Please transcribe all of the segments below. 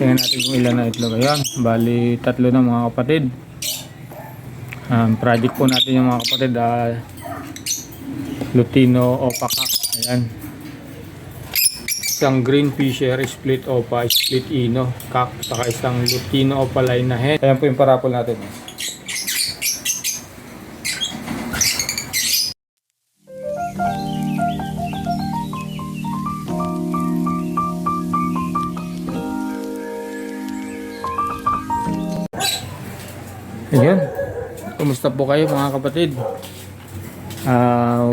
Tingnan natin kung ilan na itlog. Ayan, bali 3 na mga kapatid. Project po natin yung mga kapatid, Lutino Opa Cock. Ayan, isang green fisher split Opa, split Ino Cock, saka isang Lutino Opa line na hen. Ayan po yung parapol natin. Ayan, kumusta po kayo mga kapatid?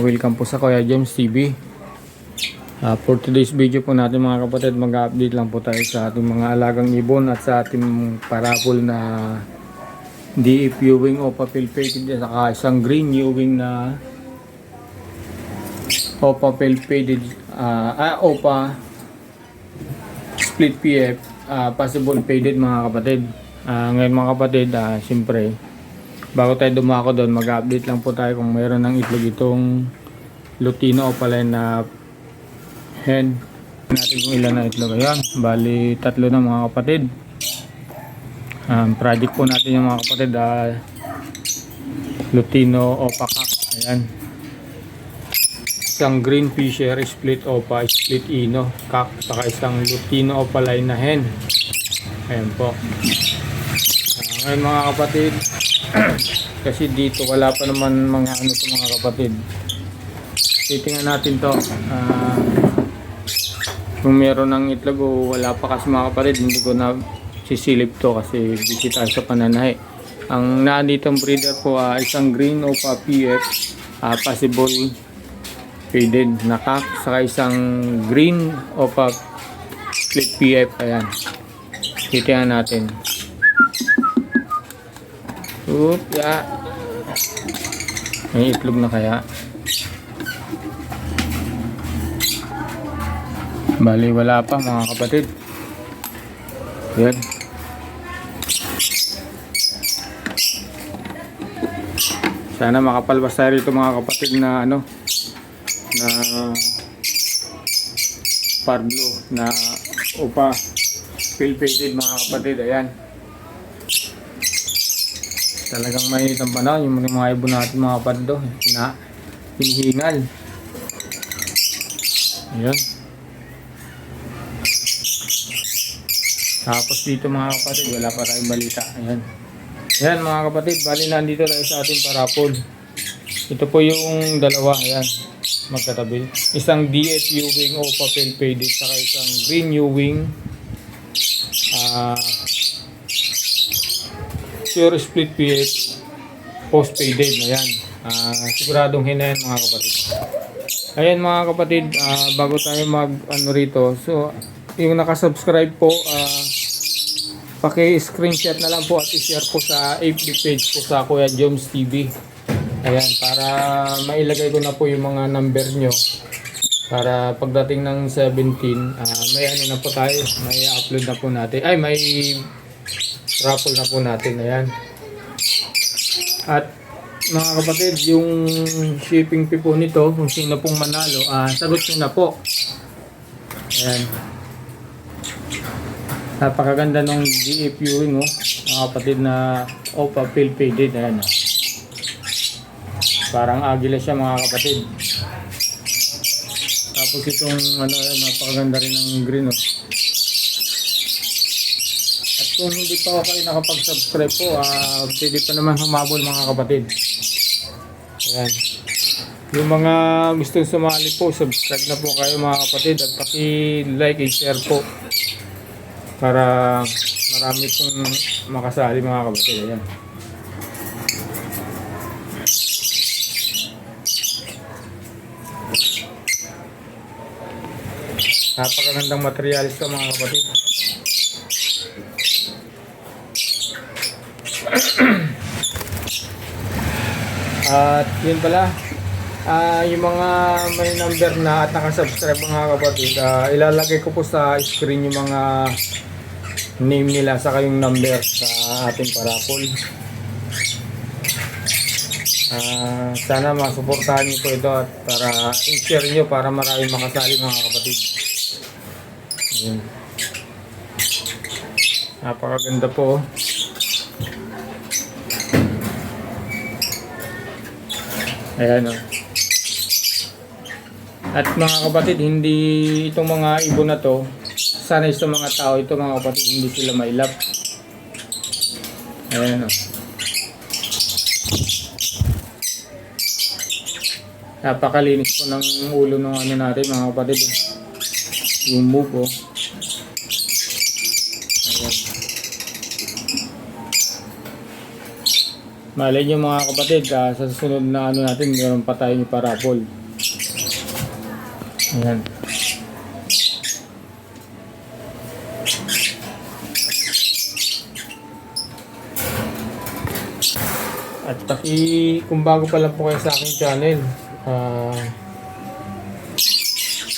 Welcome po sa Kuya James TV. For today's video po natin mga kapatid, mag-update lang po tayo sa ating mga alagang ibon at sa ating parapol na DF Ewing Opa Pale-Faded at saka isang green Ewing na Opa Pale-Faded, Opa Split PF, possible faded mga kapatid. Ngayon mga kapatid, siyempre bago tayo dumako doon, mag-update lang po tayo kung mayroon ng itlog itong Lutino Opa line na hen. Natin kung ilan na itlog. Ayan, bali 3 na mga kapatid. Project po natin yung mga kapatid, Lutino Opa Cock. Ayan, isang green fisher split Opa, split Ino Cock, saka isang Lutino Opa line na hen. Ayan po. Ngayon mga kapatid, kasi dito wala pa naman mga ano to mga kapatid. Titingnan natin to kung meron ng itlog o wala pa, kasi mga kapatid hindi ko na sisilip to kasi busy tayo sa pananahe. Ang naanditong breeder po, isang green Opa PF, possible faded na cock, saka isang green Opa split PF. Ayan, titingnan natin. Ya. May itlog na kaya? Bali wala pa mga kapatid. Yan. Sana makapalbas tayo rito mga kapatid na ano, na Pablo na Opa Pale-Faded mga kapatid. Ayan, talagang mainit ang panahon. Yung mga ibon natin mga kapatid do, hinihingal. Ayan. Tapos dito mga kapatid, wala pa tayong balita. Ayan. Ayan mga kapatid, bali nandito tayo sa ating parapol. Ito po yung dalawa. Ayan, magkatabi. Isang DF Ewing Opa Pale-Faded, saka isang green Ewing pure split PF post faded. Ayan, siguradong hina yan mga kapatid. Ayan mga kapatid, bago tayo mag ano rito, so yung nakasubscribe po, paki-screenshot na lang po at i-share po sa FB page po sa Kuya James TV. Ayan, para mailagay ko na po yung mga number nyo, para pagdating ng 17, may ano na po tayo, may upload na po natin, ay may raffle na po natin. Ayan. At mga kapatid, yung shipping fee po nito, kung sino pong manalo, sagot nyo na po. Ayan, napakaganda ng DF Ewing, mga kapatid, na Opa Pale-Faded. Ayan, parang agila siya mga kapatid. Tapos itong ano, napakaganda rin ng green. Kung hindi pa kayo nakapag-subscribe po, pwede pa naman humabol mga kapatid. Ayan. Yung mga gustong sumali po, subscribe na po kayo mga kapatid at paki-like and share po para marami pong makasali mga kapatid. Ayan. Napakagandang materialis ka mga kapatid. At yun pala, yung mga may number na at nakasubscribe mga kapatid, ilalagay ko po sa screen yung mga name nila saka yung number sa ating parapol. Sana masuportahan nyo po ito at para i-share nyo para maraming makasali mga kapatid. Ayan. Napakaganda po. Ayan o. At mga kapatid, hindi itong mga ibon na to, sanay sa mga tao ito mga kapatid, hindi sila mailap. Ayan o. Napakalinis po ng ulo ng ano natin mga kapatid. Yung move o. Ayan. Malay nyo mga kapatid, sa susunod na ano natin, meron pa tayong iparapol. Ayan. At kung bago pa lang po kayo sa aking channel,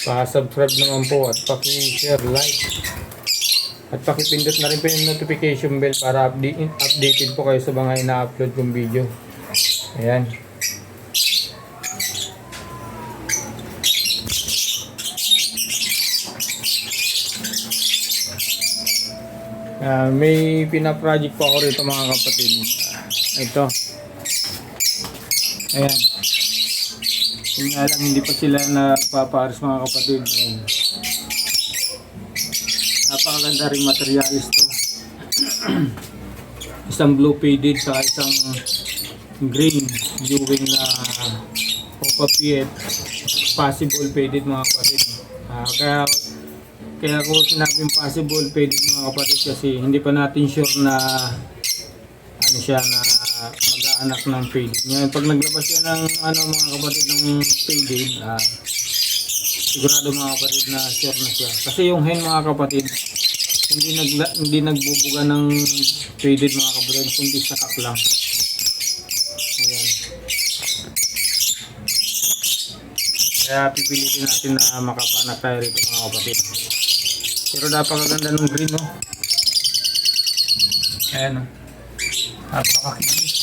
pa-subscribe naman po at paki-share, like. At pakipindot na rin po yung notification bell para updated po kayo sa mga ina-upload kong video. Ayan. May pina-project po ako rito mga kapatid. Ito. Ayan. Yung nga lang hindi pa sila nagpapares mga kapatid. Ayan. Napakaganda rin materialis to. Isang blue faded sa isang green viewing na opapiet possible faded mga kapatid. Kaya ko sinabing possible faded mga kapatid kasi hindi pa natin sure na ano siya na mag-aanak ng faded. Ngayon pag naglabas siya ng ano mga kapatid ng faded, sigurado mga kapatid na sure na siya. Kasi yung hen mga kapatid, hindi nagbubuga ng faded mga kapatid, kundi sakak lang. Ayan. Kaya pipilitin natin na makapanak tayo rito mga kapatid. Pero napakaganda ng green, no? Ayan, no? Napakakinis.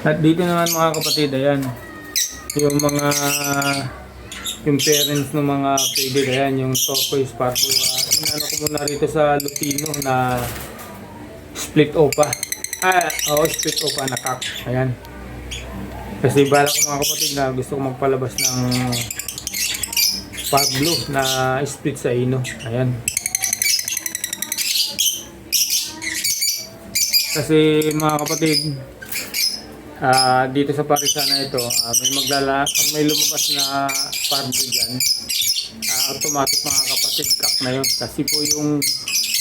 At dito naman mga kapatid, ayan, yung parents ng mga faded, ayan, yung turquoise purple. Inano ko muna rito sa lutino na split opa. Split opa na cock. Ayan. Kasi bala ko mga kapatid na gusto ko magpalabas ng spark blue na split sa ino. Ayan. Kasi mga kapatid, dito sa parisana ito, may lumabas na spark blue dyan. Automatic mga kapatid, cock na yun. Kasi po yung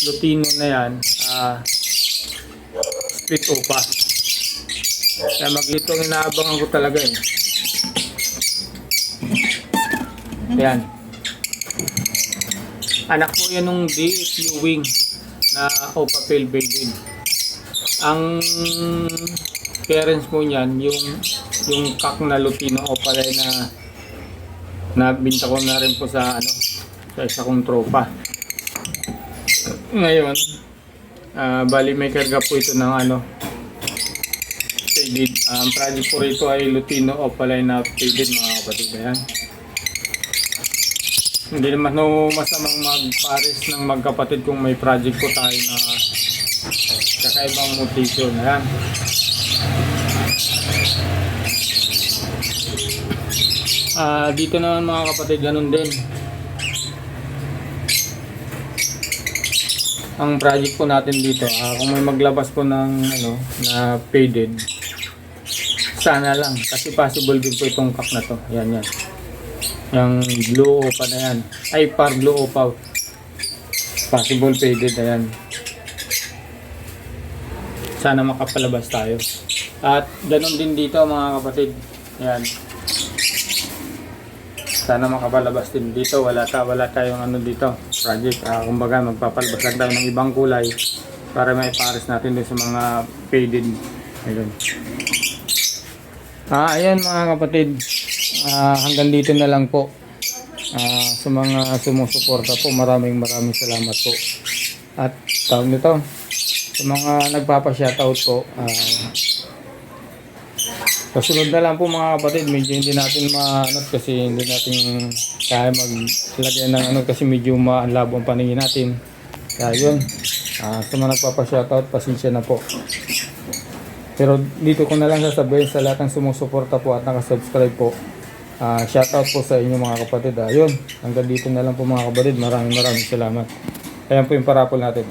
lutino na yan, split opa. Kaya maglito ang inaabangan ko talaga eh. Ayan. Anak ko yan nung DFU wing na opa pale faded. Ang parents mo niyan, yung cock na lutino opa na binta ko na rin po sa isa kong tropa. Ngayon, bali may karga po ito ng faded. Ang project po rito ay lutino opaline na faded mga kapatid. Ayan. Hindi naman masamang magpares ng magkapatid kung may project po tayo na kakaibang mutation. Ayan. Dito naman mga kapatid, ganun din. Ang project po natin dito, kung may maglabas po ng na faded, sana lang kasi possible din po itong cock na to. Yan. Yung blue opa na yan. Ay, par blue opa. Possible faded. Ayan. Sana makapalabas tayo. At ganun din dito mga kapatid. Ayan. Sana makapalabas din dito. Wala tayong dito. Project. Kumbaga magpapalabas lang tayo ng ibang kulay para may pares natin din sa mga faded. Ayun. Ayan mga kapatid. Hanggang dito na lang po. Sa mga sumusuporta po, maraming salamat po. At tawag nito, sa mga nagpapa-shoutout po, kasunod na lang po mga kapatid. Medyo hindi natin maanot kasi hindi natin Kaya maglagay ng ano kasi medyo malabo ang paningin natin. Kaya yun. Sa mga nagpapa-shoutout, pasensya na po. Pero dito ko na lang sasabihin sa lahat ng sumusuporta po at nakasubscribe po. Shoutout po sa inyo mga kapatid. Yun, hanggang dito na lang po mga kapatid. Maraming salamat. Ayan po yung parapol natin.